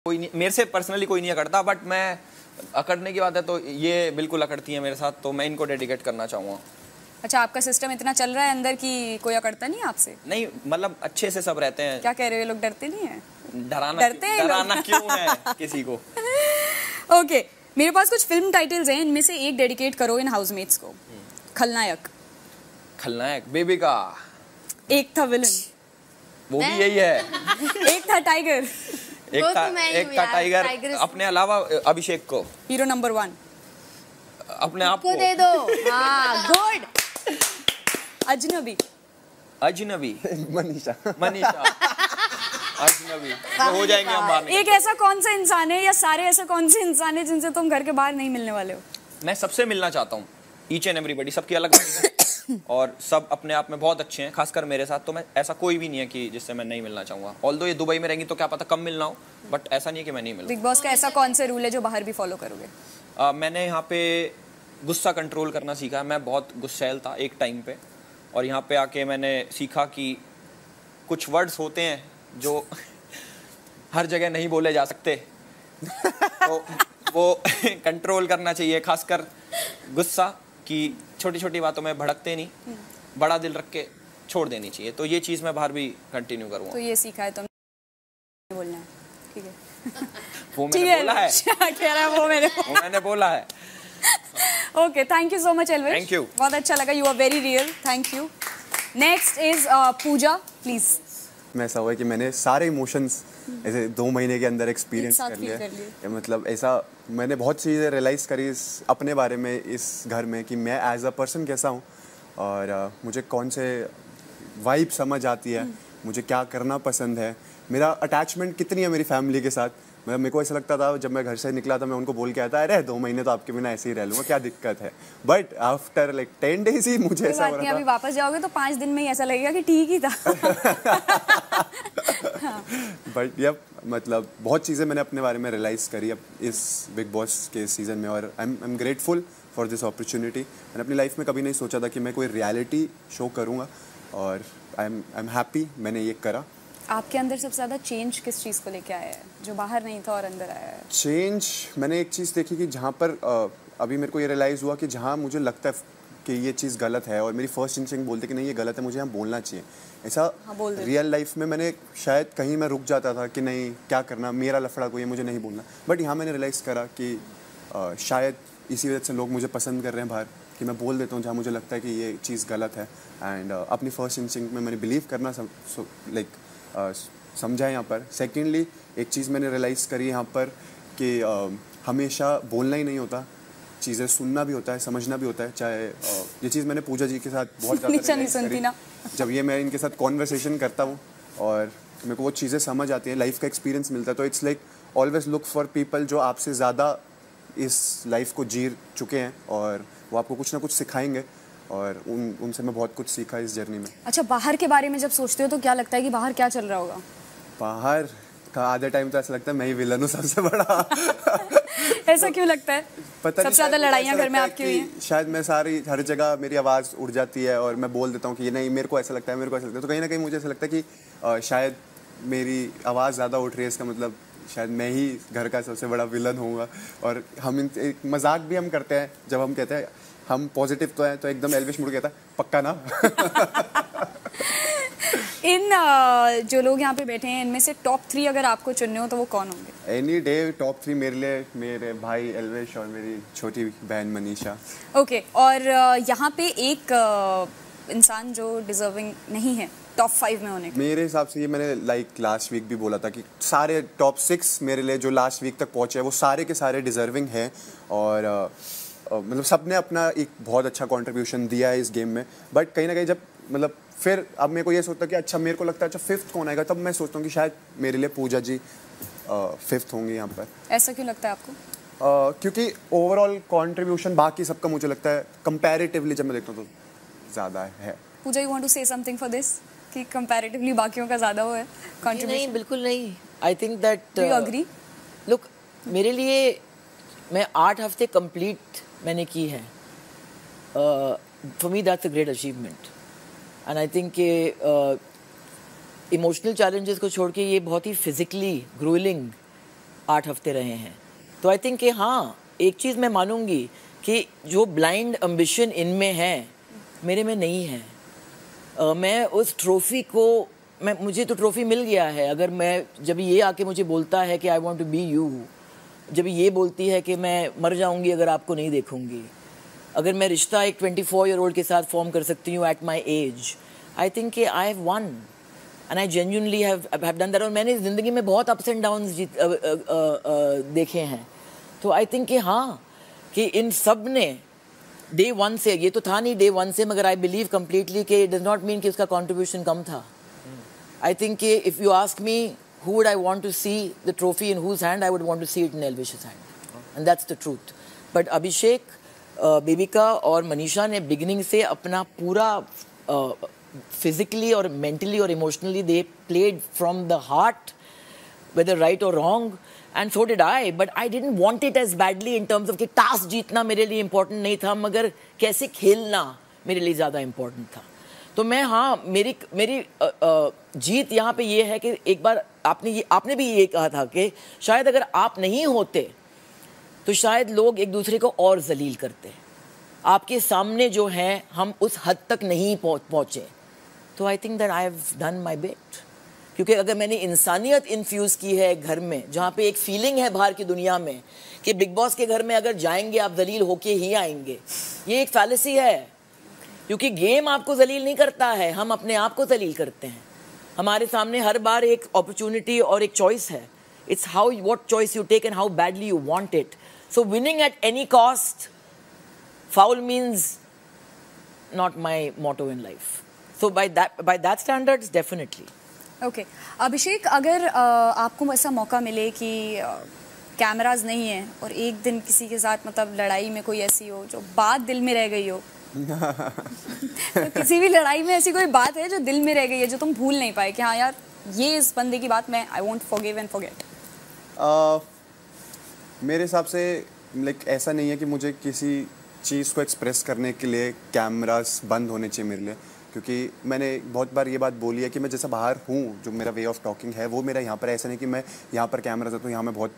कोई नहीं, मेरे से पर्सनली कोई नहीं अकड़ता, बट मैं अकड़ने की बात है तो ये बिल्कुल अकड़ती है मेरे साथ, तो मैं इनको डेडिकेट करना चाहूँगा। अच्छा, आपका सिस्टम इतना चल रहा है अंदर कि कोई अकड़ता नहीं है आपसे? नहीं, मतलब अच्छे से सब रहते हैं। क्या कह रहे हो, ये लोग डरते नहीं हैं? डराना क्यों है किसी को? ओके, मेरे पास कुछ फिल्म टाइटल्स हैं, इनमें से एक डेडिकेट करो इन हाउसमेट्स को। खलनायक। खलनायक बेबी का। एक था विलन, वो भी यही है। एक था टाइगर, एक था टाइगर अपने अलावा अभिषेक को। हीरो नंबर 1 अपने आप को दे दो। हाँ, गुड। अजनबी। अजनबी मनीषा अजनबी तो हो जाएंगे हम बाहर। एक ऐसा कौन सा इंसान है या सारे ऐसे कौन से इंसान है जिनसे तुम घर के बाहर नहीं मिलने वाले हो? मैं सबसे मिलना चाहता हूँ, ईच एंड एवरीबॉडी, सबकी अलग है और सब अपने आप में बहुत अच्छे हैं, खासकर मेरे साथ। तो मैं ऐसा कोई भी नहीं है कि जिससे मैं नहीं मिलना चाहूँगा। ऑल्दो ये दुबई में रहेंगी तो क्या पता कम मिलना हो, बट ऐसा नहीं है कि मैं नहीं मिलूँ। बिग बॉस का ऐसा कौन सा रूल है जो बाहर भी फॉलो करोगे? मैंने यहाँ पे गुस्सा कंट्रोल करना सीखा। मैं बहुत गुस्सैल था एक टाइम पे, और यहाँ पे आके मैंने सीखा कि कुछ वर्ड्स होते हैं जो हर जगह नहीं बोले जा सकते तो वो कंट्रोल करना चाहिए, खासकर गुस्सा, कि छोटी छोटी बातों में भड़कते नहीं, बड़ा दिल रख के छोड़ देनी चाहिए। तो ये चीज़ मैं बाहर भी कंटिन्यू करूँगा। तो ये सीखा है तुमने, बोलना है, ठीक है? वो मैंने बोला है। कह रहा है वो मैंने बोला है। Okay, thank you so much Elvish. Thank you, बहुत अच्छा लगा, you are very real, thank you. Next is Pooja, please. मैं ऐसा हुआ है कि मैंने सारे इमोशंस ऐसे 2 महीने के अंदर एक्सपीरियंस कर लिया। मतलब ऐसा मैंने बहुत चीज़ें रियलाइज़ करी इस अपने बारे में, इस घर में, कि मैं एज अ पर्सन कैसा हूँ और मुझे कौन से वाइब समझ आती है, मुझे क्या करना पसंद है, मेरा अटैचमेंट कितनी है मेरी फैमिली के साथ। मतलब मेरे को ऐसा लगता था जब मैं घर से निकला था, मैं उनको बोल के आया था, अरे 2 महीने तो आपके बिना ऐसे ही रह लूँगा, क्या दिक्कत है। बट आफ्टर लाइक 10 days ही मुझे ऐसा हो रहा था। अभी वापस जाओगे तो 5 दिन में ही ऐसा लगेगा कि ठीक ही था। बट यप, मतलब बहुत चीज़ें मैंने अपने बारे में रियलाइज़ करी अब इस बिग बॉस के सीज़न में, और I am grateful for this opportunity. मैंने अपनी लाइफ में कभी नहीं सोचा था कि मैं कोई रियलिटी शो करूँगा, और आई एम हैप्पी मैंने ये करा। आपके अंदर सबसे ज़्यादा चेंज किस चीज़ को लेके आया है जो बाहर नहीं था और अंदर आया है? चेंज मैंने एक चीज़ देखी कि जहाँ पर अभी मेरे को ये रियलाइज़ हुआ कि जहाँ मुझे लगता है कि ये चीज़ गलत है और मेरी फर्स्ट इंस्टिंक्ट बोलते कि नहीं ये गलत है, मुझे यहाँ बोलना चाहिए। ऐसा रियल लाइफ में मैंने शायद कहीं मैं रुक जाता था कि नहीं क्या करना, मेरा लफड़ा कोई है, मुझे नहीं बोलना। बट यहाँ मैंने रियलाइज़ करा कि शायद इसी वजह से लोग मुझे पसंद कर रहे हैं बाहर, कि मैं बोल देता हूँ जहाँ मुझे लगता है कि ये चीज़ गलत है। एंड अपनी फर्स्ट इंस्टिंक्ट में मैंने बिलीव करना समझा यहाँ पर। सेकेंडली एक चीज़ मैंने रियलाइज़ करी यहाँ पर कि हमेशा बोलना ही नहीं होता, चीज़ें सुनना भी होता है, समझना भी होता है। चाहे ये चीज़ मैंने पूजा जी के साथ बहुत ज़्यादा नहीं सुनती ना, जब ये मैं इनके साथ कॉन्वर्सेशन करता हूँ और मेरे को वो चीज़ें समझ आती हैं, लाइफ का एक्सपीरियंस मिलता है। तो it's like always look for people जो आपसे ज़्यादा इस लाइफ को जी चुके हैं और वो आपको कुछ ना कुछ सिखाएंगे, और उनसे मैं बहुत कुछ सीखा इस जर्नी में। अच्छा, बाहर के बारे में जब सोचते हो तो क्या लगता है कि बाहर क्या चल रहा होगा? बाहर का आधे टाइम तो ऐसा लगता है मैं ही विलन हूँ सबसे बड़ा। ऐसा क्यों लगता है? पता सबसे ज़्यादा लड़ाइयाँ घर में आपकी हुई हैं? शायद मैं हर जगह मेरी आवाज़ उड़ जाती है और मैं बोल देता हूँ कि ये नहीं, मेरे को ऐसा लगता है, मेरे को ऐसा लगता है। तो कहीं ना कहीं मुझे ऐसा लगता है कि शायद मेरी आवाज़ ज़्यादा उठ रही है, इसका मतलब शायद मैं ही घर का सबसे बड़ा विलन होऊंगा। और हम एक मजाक भी हम करते हैं, जब हम कहते हैं हम पॉजिटिव तो हैं, तो एकदम एल्विश मुड़ कहता है पक्का ना। इन जो लोग यहाँ पे बैठे हैं इनमें से टॉप 3 अगर आपको चुनने हो तो वो कौन होंगे? एनी डे टॉप 3 मेरे लिए मेरे भाई एल्विश और मेरी छोटी बहन मनीषा। ओके, और यहाँ पे एक इंसान जो डिजर्विंग नहीं है टॉप 5 में होने का? मेरे हिसाब से ये मैंने लास्ट वीक भी बोला था कि सारे टॉप 6 मेरे लिए जो लास्ट वीक तक पहुँचे वो सारे के सारे डिजर्विंग हैं, और मतलब सबने अपना एक बहुत अच्छा कंट्रीब्यूशन दिया है इस गेम में। बट कहीं ना कहीं जब मतलब फिर अब मेरे को ये सोचता कि अच्छा मेरे को लगता है अच्छा 5th कौन आएगा, तब मैं सोचता हूँ कि शायद मेरे लिए पूजा जी 5th होंगे यहाँ पर। ऐसा क्यों लगता है आपको? क्योंकि ओवरऑल कंट्रीब्यूशन बाकी सबका मुझे लगता है कंपैरेटिवली जब मैं देखता हूँ तो ज़्यादा है। Pooja, you want to say something for this कि कंपैरेटिवली बाकियों का ज़्यादा हुआ है कंट्रीब्यूशन? नहीं, बिल्कुल नहीं। I think that do you agree? Look, मेरे लिए मैं 8 हफ्ते कंप्लीट मैंने की है। For me that's a great achievement, and I think कि इमोशनल चैलेंजेस को छोड़ के ये बहुत ही फिजिकली ग्रोइंग 8 हफ्ते रहे हैं। तो आई थिंक कि हाँ, एक चीज़ मैं मानूंगी कि जो ब्लाइंड एम्बिशन इनमें है, मेरे में नहीं है। मैं उस ट्रॉफ़ी को, मुझे तो ट्रॉफ़ी मिल गया है। अगर मैं, जब ये आके मुझे बोलता है कि I want to be you, जब ये बोलती है कि मैं मर जाऊंगी अगर आपको नहीं देखूंगी, अगर मैं रिश्ता एक 24-year-old के साथ फॉर्म कर सकती हूँ at my age, I think कि I have won and I genuinely have done that. और मैंने ज़िंदगी में बहुत अप्स एंड डाउन्स देखे हैं। तो आई थिंक कि हाँ, कि इन सब ने डे वन से, ये तो था नहीं डे वन से, मगर आई बिलीव कम्प्लीटली कि इट डज नॉट मीन कि उसका कॉन्ट्रीब्यूशन कम था। आई थिंक कि if you ask me who would I want to see the trophy in whose hand, I would want to see it in Elvish's hand, and that's the truth. But Abhishek, बेबिका और मनीषा ने beginning से अपना पूरा physically और mentally और emotionally they played from the heart, whether right or wrong, and so did I. But I didn't want it as badly in terms of कि task जीतना मेरे लिए इम्पोर्टेंट नहीं था, मगर कैसे खेलना मेरे लिए ज़्यादा इम्पोर्टेंट था। तो मैं, हाँ, मेरी जीत यहाँ पे ये है कि एक बार आपने भी ये कहा था कि शायद अगर आप नहीं होते तो शायद लोग एक दूसरे को और जलील करते। आपके सामने जो है हम उस हद तक नहीं पहुँचे। तो आई think that I have done my bit, क्योंकि अगर मैंने इंसानियत इन्फ्यूज़ की है घर में, जहाँ पे एक फीलिंग है बाहर की दुनिया में कि बिग बॉस के घर में अगर जाएंगे आप जलील होके ही आएंगे, ये एक फैलेसी है। क्योंकि गेम आपको जलील नहीं करता है, हम अपने आप को जलील करते हैं। हमारे सामने हर बार एक अपॉर्चुनिटी और एक चॉइस है। It's how what choice you take and how badly you want it. So winning at any cost, foul means not my motto in life. So by that standards definitely. Okay Abhishek, अगर आपको ऐसा मौका मिले कि cameras नहीं है और एक दिन किसी के साथ मतलब लड़ाई में कोई ऐसी हो जो बात दिल में रह गई हो, तो किसी भी लड़ाई में ऐसी कोई बात है जो दिल में रह गई है, जो तुम भूल नहीं पाए कि हाँ यार ये इस बंदे की बात मैं I won't forgive and forget? मेरे हिसाब से लाइक ऐसा नहीं है कि मुझे किसी चीज़ को एक्सप्रेस करने के लिए कैमरास बंद होने चाहिए मेरे लिए, क्योंकि मैंने बहुत बार ये बात बोली है कि मैं जैसा बाहर हूँ, जो मेरा वे ऑफ टॉकिंग है वो मेरा यहाँ पर ऐसा नहीं कि मैं यहाँ पर कैमरा था तो यहाँ मैं बहुत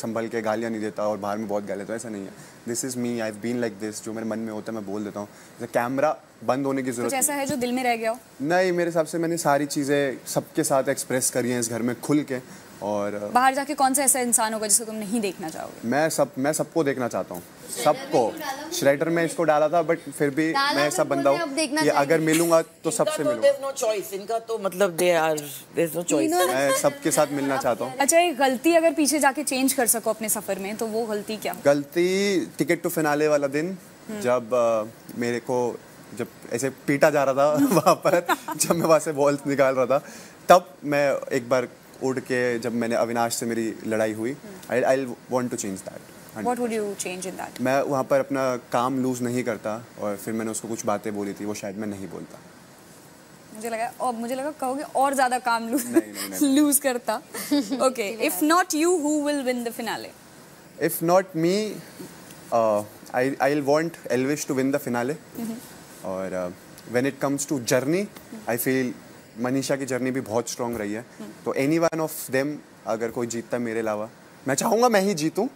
संभल के गालियाँ नहीं देता और बाहर में बहुत गाली, तो ऐसा नहीं है। This is me, I have been like this. जो मेरे मन में होता है मैं बोल देता हूँ। जैसे कैमरा बंद होने की जरूरत ऐसा है जो दिल में रह गया हो? नहीं, मेरे हिसाब से मैंने सारी चीज़ें सबके साथ एक्सप्रेस करी हैं इस घर में खुल के। और बाहर जाके कौन सा ऐसा इंसान होगा जिसको तुम नहीं देखना चाहोगे? मैं सबको देखना चाहता हूँ, सबको। श्रेडर में इसको डाला था, बट फिर भी मैं ऐसा बंदा हूँ कि अगर मिलूंगा तो सबसे मिलूंगा। There's no choice, इनका तो मतलब there's no choice। मैं सबके साथ मिलना चाहता हूँ। अच्छा, एक गलती अगर पीछे जाके चेंज कर सको अपने सफर में, तो वो गलती क्या? गलती टिकट टू फिनाले वाला दिन, जब मेरे को जब ऐसे पीटा जा रहा था वहाँ पर, जब मैं वहाँ से बॉल्स निकाल रहा था, तब मैं एक बार उड़ के, जब मैंने अविनाश से मेरी लड़ाई हुई, I want to change that. What would you change in that? मैं वहाँ पर अपना काम लूज नहीं करता, और फिर मैंने उसको कुछ बातें बोली थी, वो शायद मैं नहीं बोलता। मुझे लगा कहोगे और ज्यादा काम लूज करता। Okay, if not you, who will win the finale? If not me, I'll want Elvish to win the finale. और when it comes to journey, I feel Manisha की जर्नी भी बहुत स्ट्रॉन्ग रही है। तो एनी वन ऑफ देम अगर कोई जीतता है मेरे अलावा, मैं चाहूँगा मैं ही जीतूँ,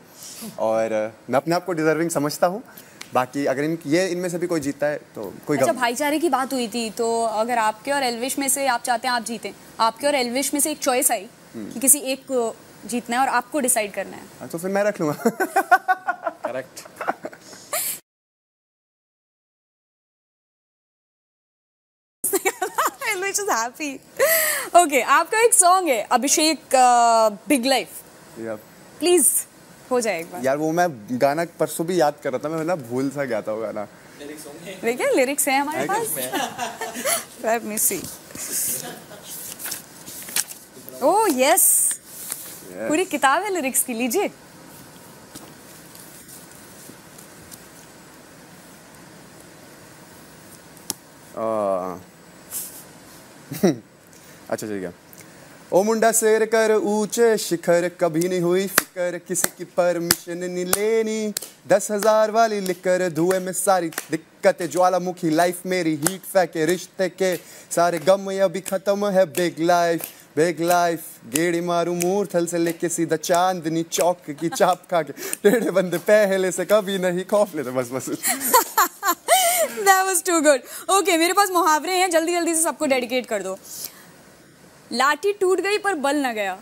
और मैं अपने आप को डिजर्विंग समझता हूँ। बाकी अगर इनमें से भी कोई जीतता है तो कोई। अच्छा, भाईचारे की बात हुई थी, तो अगर आपके और एल्विश में से आप चाहते हैं आप जीतें, आपके और एल्विश में से एक चॉइस आई कि किसी एक को जीतना है और आपको डिसाइड करना है, तो फिर मैं रख लूँगा। Correct. Elvish is happy. Okay, आपका एक सॉन्ग है अभिषेक, बिग लाइफ। प्लीज हो जाए एक बार। यार वो मैं गाना परसों भी याद कर रहा था, मैं ना भूल सा गया था वो गाना। देखिए लिरिक्स हैं हमारे पास। Let me see. Oh yes, पूरी किताब है लिरिक्स की, लीजिए। अच्छा ठीक है। ओ मुंडा शेर कर ऊंचे शिखर, कभी नहीं हुई फिकर, किसी की परमिशन नहीं लेनी, 10,000 वाली लिकर, धुएं में सारी दिक्कतें, ज्वालामुखी लाइफ मेरी हीट फेंके, रिश्ते के सारे गम अभी खत्म है, बिग लाइफ बिग लाइफ गेड़ी मारू मूर्थल से लेके सीधा चांदनी चौक की चाप खा के टेढ़े बंदे पहले से कभी नहीं खौफ लेते बस बस That was too good. Okay, मेरे पास मुहावरे हैं, जल्दी जल्दी से सबको डेडिकेट कर दो। लाठी टूट गई पर बल ना गया।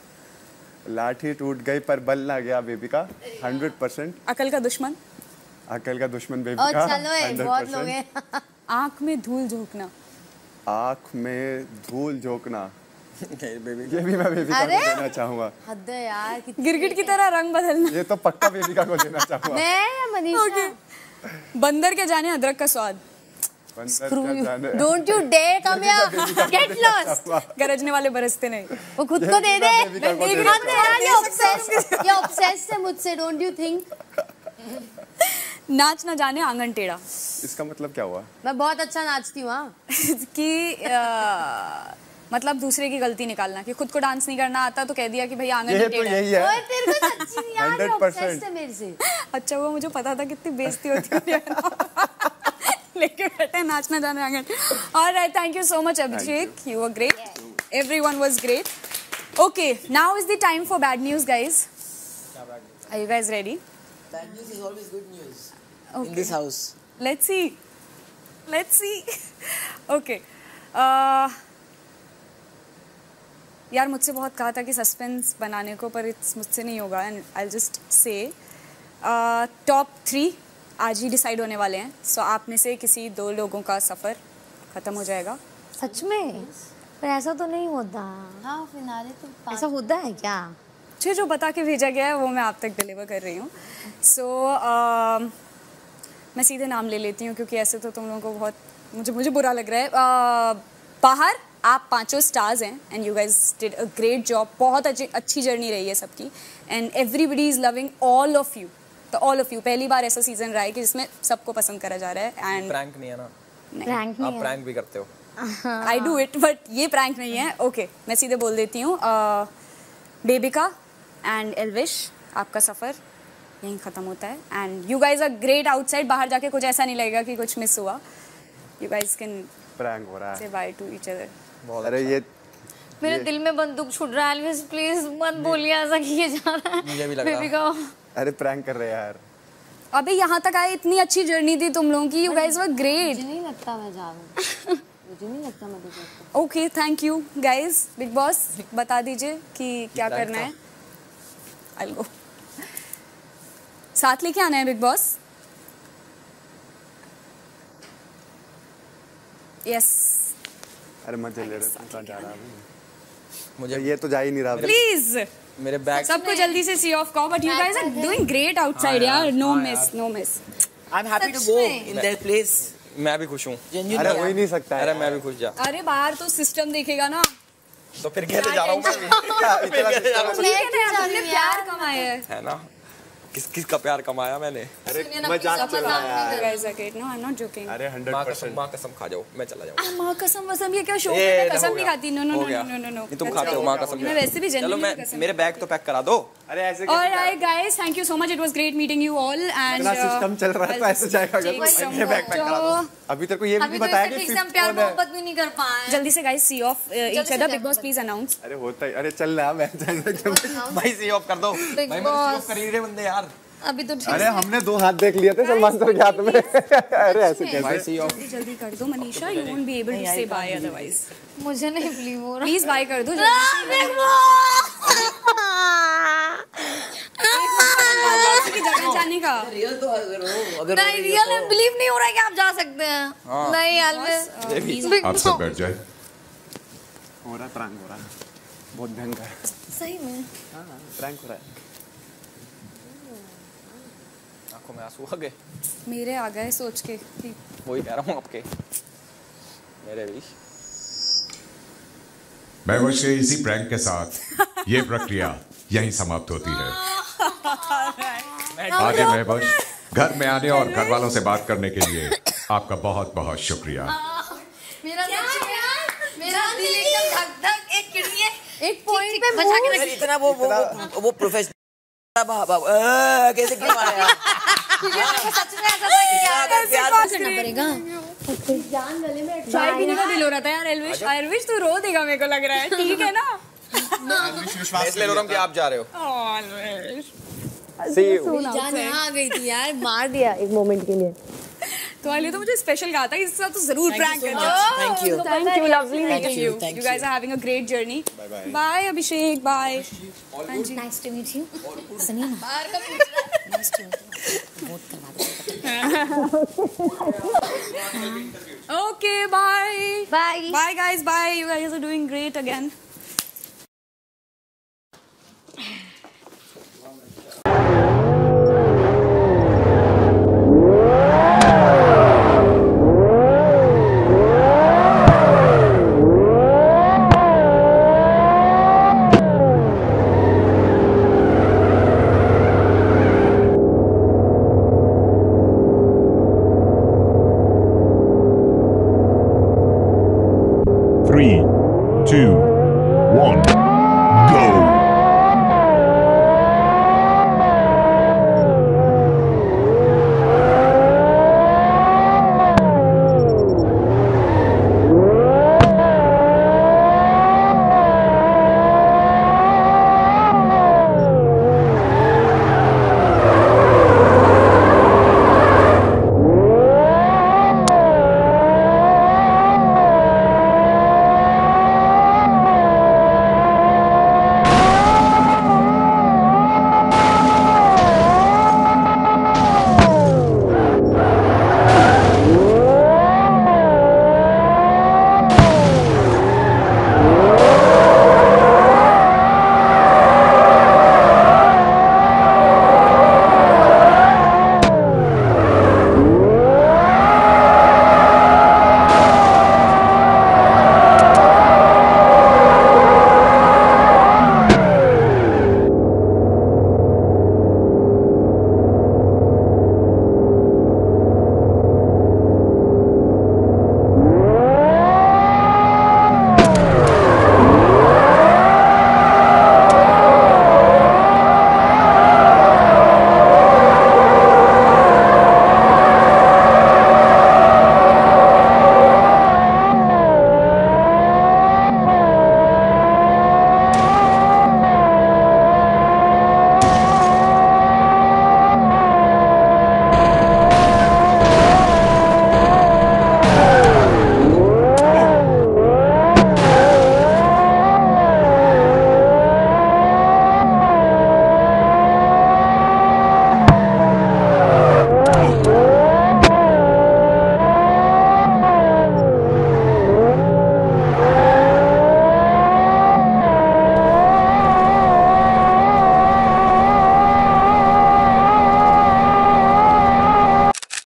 लाठी टूट गई पर बल ना गया बेबी का 100%। अकल का दुश्मन। अकल का दुश्मन बेबी का चलो बहुत लोग हैं। आँख में धूल झोंकना। आँख में धूल झोंकना बेबी ये भी मैं बेबी का देना चाहूंगा। हद है यार, गिरगिट की तरह रंग बदलना। ये तो पक्का बेबी का को देना चाहूंगा। मैं या मनीषा? बंदर के जाने अदरक का स्वाद। Don't you dare come here. Get lost. गरजने वाले बरसते नहीं। वो खुद को दे दे। मैं देख रहा हूँ यार ये obsessed है मुझसे, don't you think? नाच ना जाने आंगन टेढ़ा। इसका मतलब क्या हुआ? मैं बहुत अच्छा नाचती हूँ हाँ। कि मतलब दूसरे की गलती निकालना, कि खुद को डांस नहीं करना आता तो कह दिया कि भाई आंगन ये तो टेढ़ा है। यही है। ओए तेरे को सच्ची नहीं यार, ये 100%। obsessed है मेरे से। अच्छा हुआ मुझे पता था कितनी बेइज्जती होती है। लेके बैठे नाचना जाने आंगन। Alright, thank you so much Abhishek. You were great. Everyone was great. Okay, now is the time for bad news, guys. Are you guys ready? Bad news is always good news Okay. in this house. Let's see. Let's see. Okay. यार मुझसे बहुत कहा था कि suspense बनाने को, पर मुझसे नहीं होगा। And I just say top 3 आज ही डिसाइड होने वाले हैं। सो आप में से किसी 2 लोगों का सफ़र ख़त्म हो जाएगा। सच में? पर ऐसा तो नहीं होता। हाँ फिनाले तो ऐसा होता है क्या? मुझे जो बता के भेजा गया है वो मैं आप तक डिलीवर कर रही हूँ। सो मैं सीधे नाम ले लेती हूँ क्योंकि ऐसे तो तुम लोगों को बहुत मुझे बुरा लग रहा है। बाहर आप 5 स्टार्स हैं and you guys did a great job. बहुत अच्छी जर्नी रही है सबकी and everybody is loving all of you. तो ऑल ऑफ यू पहली बार ऐसा सीजन रहा है कि जिसमें सबको पसंद करा जा रहा है। एंड प्रैंक नहीं है ना? प्रैंक नहीं आप है। प्रैंक भी करते हो। आई डू इट, बट ये प्रैंक नहीं है। ओके, मैं सीधे बोल देती हूँ। बेबिका एंड एल्विश, आपका सफ़र यहीं ख़त्म होता है। And you guys are great outside. बाहर जाके कुछ ऐसा नहीं लगेगा कि कुछ मिस हुआ। यू गाइज कैन प्रैंक हो रहा है। से बाय टू ईच अदर। अरे ये मेरे दिल में बंदूक छुट रहा है एल्विस, प्लीज मत बोलिए ऐसा किए जा रहा है। मुझे भी लग रहा है। बेबी अरे प्रैंक कर रहे हैं यार। अबे यहाँ तक आए, इतनी अच्छी जर्नी थी तुम लोगों की। You guys were great. मुझे नहीं लगता मैं जाऊँ। मुझे नहीं लगता मैं तो। Okay, thank you guys. Big boss बता दीजिए कि क्या करना है। I will go. साथ लेके आना है बिग बॉस। यस अरे मजे ले रहे हैं। कहाँ जा रहा है? मुझे ये तो जा ही नहीं रहा। प्लीज मेरे बैग सबको जल्दी से सी ऑफ कहो। But you guys are doing great outside यार। No miss, no miss. I'm happy to go in their place. मैं भी खुश हूँ। Genuinely. अरे हो ही नहीं सकता है। अरे मैं भी खुश जा। अरे बाहर तो सिस्टम देखेगा ना। तो फिर कैसे जा रहा हूँ मैं भी? फिर कैसे जा रहा हूँ? ठीक है ना, तुमने प्यार कमाया है ना? किसका प्यार कमाया मैंने? अरे मजाक चल रहा है यार। Guys again. No I am not joking. अरे 100%। माँ कसम खा जाओ, मैं चला जाऊँ। माँ कसम वसम ये क्या शो ये है? हो कसम नहीं गया। खाती। नो नो हो नो गया। No no no. नहीं तुम खाते हो माँ कसम। मैं वैसे भी चलो जेन्युइनली मैं कसम। मेरे बैग तो पैक करा दो। अरे ऐसे alright guys, thank you so much. It was great meeting you all and इतना सिस्टम चल रहा है तो ऐसे जाएगा क्या? ये बैग पैक करा दो। अभी तेरे को ये भी नहीं बताया कि ठीक से हम प्यार मोहब्बत भी नहीं कर पाए। जल्दी से guys see off each other. Bigg Boss please announce. अरे होता ही। अरे चल ना मैं चल रहा। भाई सी ऑफ कर दो। भाई मेरे सी ऑफ कर ही रहे बंदे यार। अभी तो ठीक अरे हमने 2 हाथ देख लिए थे सलमान सर के हाथ में। अरे ऐसे भाई कैसे? See off. जल्दी कर दो Manisha. You won't be able to say bye otherwise. मुझे नहीं बिलीव हो रहा। प्लीज बाय कर दो की जगह जाने का। Real तो अगर नहीं रियल है, बिलीव नहीं हो रहा है कि आप जा सकते हैं। नहीं एल्विस आप सब बैठ जाए। हो रहा है प्रैंक हो रहा है। बहुत भयंकर। सही में हाँ प्रैंक हो रहा है। आंखों में आंसू आ गए। मेरे आ गए सोच के कि वही कह रहा हूँ आपके। मेरे भी। महवश के इसी प्रैंक के साथ ये प्रक्रिया यहीं समाप्त होती है। आगे महवश घर में आने और घर वालों से बात करने के लिए आपका बहुत बहुत शुक्रिया। मेरा दिल एकदम धक धक एक किडनी एक पॉइंट पे बचा के रखी। इतना वो प्रोफेशनल कैसे क्यों आया? सच में ऐसा था कि क्या करना पड़ेगा? चाय पीने का दिल हो रहा था यार। एल्विश तू रो देगा मेरे को लग रहा है। ठीक है ना? मैं इसलिए रो रहा हूँ कि आप जा रहे हो। See you. जान यहाँ आ गई थी यार, मार दिया एक मोमेंट के लिए। तो लिए तो मुझे स्पेशल कहा था, इससे तो जरूर प्रैंक करना। Thank you, Thank you, lovely thank you, thank You you. guys are having a great journey. Bye-bye. Bye Abhishek, bye. हाँ जी। Nice to meet you. सुनिए ना। बाहर का Nice to meet you. Vote करवा दो। Okay, bye. Bye. Bye guys, bye. You guys are doing great again.